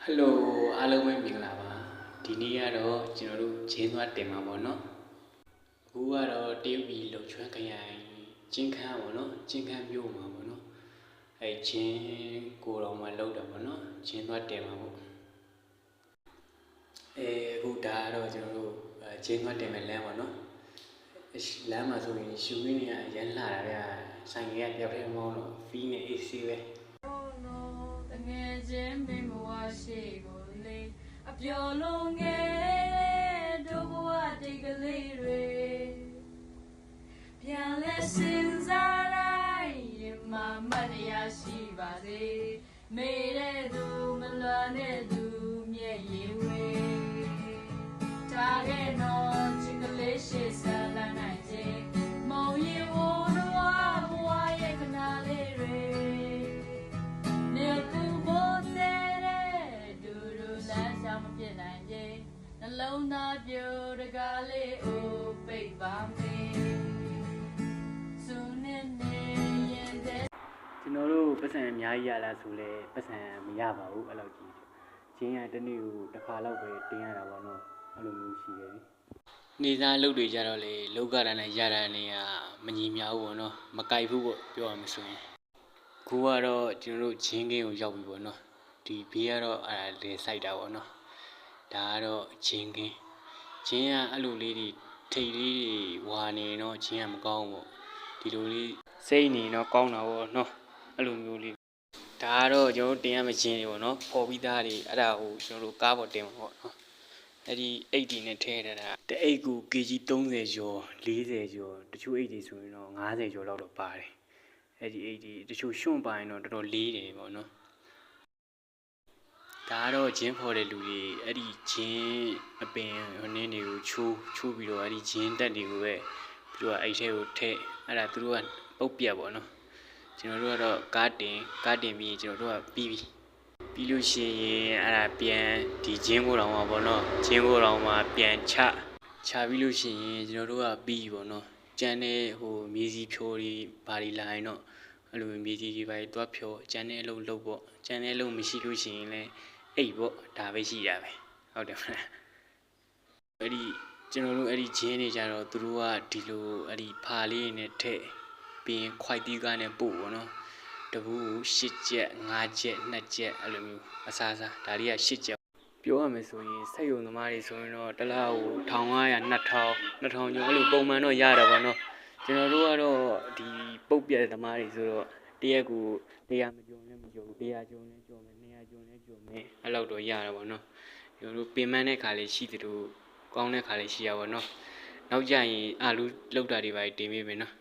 ဟယ်လိုအားလုံးပဲမင်္ဂလာပါဒီနေ့ကတော့ကျွန်တော်တို့ဂျင်းသွားတင်မှာပေါ့နော်အခုကတော့တရုတ်ပြည်လုံချွမ်းခရိုင်ကျင်းခမ်းပေါ့နော်ကျင်းခမ်းမြို့မှာပေါ့နော်အဲဂျင်းကိုတော်မှာလောက်တာပေါ့နော်ဂျင်းသွားတင်မှာပေါ့အခုဒါကတော့ကျွန်တော်တို့ဂျင်းသွားတင်မဲ့လမ်းပေါ့နော်လမ်းမှာဆိုရင်ရှူရင်းနေရရမ်းလာတာဗျဆိုင်ကပြောက်ထဲမောင်းတော့ဖီးနေအေးဆေးပဲတငယ်ချင်းမင်းဘဝရှိကိုလေအပျော်လုံးငယ်တို့ဘဝတိတ်ကလေးတွေပြန်လဲစင်စားတိုင်းရင်မမတရားရှိပါစေမေတဲ့သူမလွန်တဲ့သူမျက်ရည်ဝေတာခဲ့တော့ချစ်ကလေးရှိစားလာနိုင်ခြင်းမုံရင်ဝတော့ဘဝရဲ့ခဏလေးတွေနေကူမိုးတဲ့ဒူဒူလမ်းဆောင်မပြစ်နိုင်ခြင်းနှလုံးသားပြိုတကားလေးအိုပိတ်ပါမေစွနေနေရင်တဲ့ကျွန်တော်တို့ပတ်စံအများကြီးရလားဆိုလဲပတ်စံမရပါဘူးအဲ့လိုကြီးချင်းရတနေ့ကိုတစ်ခါတော့ပဲတင်ရတာပေါ့နော်အဲ့လိုမျိုးရှိတယ်နေသားလုပ်တွေကြတော့လေလောက်ကတာနဲ့ရတာနေရမညီမျှဘူးပေါ့နော်မကြိုက်ဘူးပေါ့ပြောရမှာဆိုရင်ခုကတော့ကျွန်တော်တို့ချင်းကင်းကိုရောက်ပြီပေါ့နော်ဒီဘေးကတော့အဲ့ဒါလေစိုက်တာပေါ့နော်ဒါကတော့ချင်းကင်းချင်းကအဲ့လိုလေးတွေထိတ်လေးတွေဝါနေတော့ချင်းကမကောင်းဘူးပေါ့ဒီလိုလေးစိတ်နေတော့ကောင်းတာပေါ့နော်အဲ့လိုမျိုးလေးဒါကတော့ကျွန်တော်တင်ရမယ့်ချင်းတွေပေါ့နော်ပေါ်ပြီးသားတွေအဲ့ဒါကိုကျွန်တော်တို့ကားပေါ်တင်မှာပေါ့နော်အဲ့ဒီအိတ်ဒီနဲ့ထဲထားတာတအိတ်ကို kg 30ကျော်40ကျော်တချို့အိတ်တွေဆိုရင်တော့50ကျော်လောက်တော့ပါတယ်အဲ့ဒီအိတ်ဒီတချို့ရွှွန့်ပိုင်းတော့တော်တော်လေးတယ်ပေါ့နော်ဒါကတော့ဂျင်းဖော်တဲ့လူတွေအဲ့ဒီဂျင်းအပင်ဟိုနင်းတွေကိုချိုးပြီးတော့အဲ့ဒီဂျင်းတက်တွေကိုပဲသူတို့ကအဲ့ထဲကိုထည့်အဲ့ဒါသူတို့ကပုတ်ပြတ်ပေါ့နော်ကျွန်တော်တို့ကတော့ကားတင်ပြီးကျွန်တော်တို့ကပြီးလို့ရှိရင်အဲ့ဒါပြန်ဒီဂျင်းကိုတောင်မှာပေါ့နော်ဂျင်းကိုတောင်မှာပြန်ချပြီးလို့ရှိရင်ကျွန်တော်တို့ကပြီးပေါ့နော်ကျန်တဲ့ဟိုမြေစီဖြိုးတွေဘာတွေလာရင်တော့အဲ့လိုမြေစီတွေဘာတွေတွားဖြိုးကျန်တဲ့အလုပ်လုပ်ပေါ့ကျန်တဲ့အလုပ်မရှိလို့ရှိရင်လည်းအိတ်ပေါ့ဒါပဲရှိတာပဲဟုတ်တယ်မလားအဲ့ဒီကျွန်တော်တို့အဲ့ဒီဂျင်းတွေကြတော့သူတို့ကဒီလိုအဲ့ဒီဖာလေးနဲ့ထည့်ပြီးရင်ခွိုက်တီးကားနဲ့ပို့ပေါ့နော်တပူး8ချက်5ချက်2ချက်အဲ့လိုမျိုးအစားဒါတွေက8ချက်ပြောရမယ်ဆိုရင်စက်ရုံသမားတွေဆိုရင်တော့တစ်လားကို1500 2000ကျော်အဲ့လိုပုံမှန်တော့ရတာပေါ့နော်ကျွန်တော်တို့ကတော့ဒီပုတ်ပြက်သမားတွေဆိုတော့တရက်ကို100မကျော်လည်းမကျော်ဘူး100ကျော်လည်းကျော်မယ်200ကျော်လည်းကျော်မယ်အဲ့လောက်တော့ရတာပေါ့နော်ကျွန်တော်တို့ပင်မတဲ့ခါလေးရှိသလိုကောင်းတဲ့ခါလေးရှိရပါတော့နော်နောက်ကြရင်အာလူလောက်တာတွေပါတင်ပေးမယ်နော်